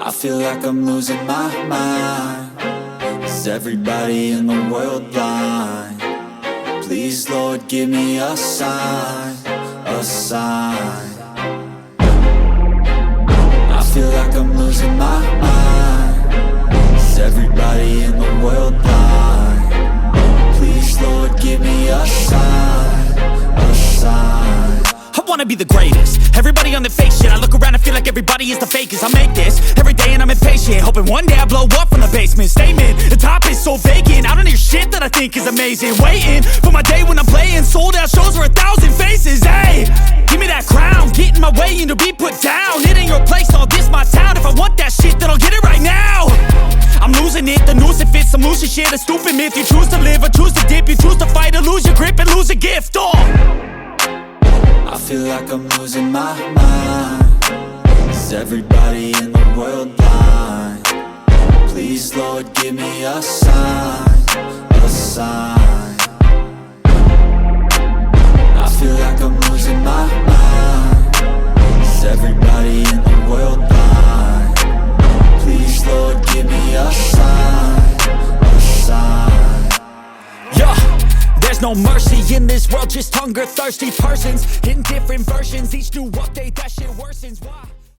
I feel like I'm losing my mind. Is everybody in the world blind? Please, Lord, give me a sign, a sign. I feel like I'm losing my mind. Is everybody in the world blind? Please, Lord, give me a sign, a sign. I wanna be the greatest. Everybody on the fake shit. I look around and feel like everybody is the fakest. I make this every day and I'm impatient, hoping one day I blow up from the basement. Statement, the top is so vacant. I don't hear shit that I think is amazing. Waiting for my day when I'm playing sold out shows for 1,000 faces. Hey, give me that crown, get in my way and to be put down. It ain't your place, all this my town. If I want that shit, then I'll get it right now. I'm losing it, the noose it fits. I'm losing shit, a stupid myth. You choose to live or choose to dip. You choose to fight or lose your grip and lose a gift. I feel like I'm losing my mind. Is everybody in the world blind? Please, Lord, give me a sign, a sign. I feel like I'm losing my mind. Is everybody in the world blind? Please, Lord, give me a sign, a sign. Yeah. There's no mercy in this world, just hunger-thirsty persons in different versions. Each new update, that shit worsens. Why?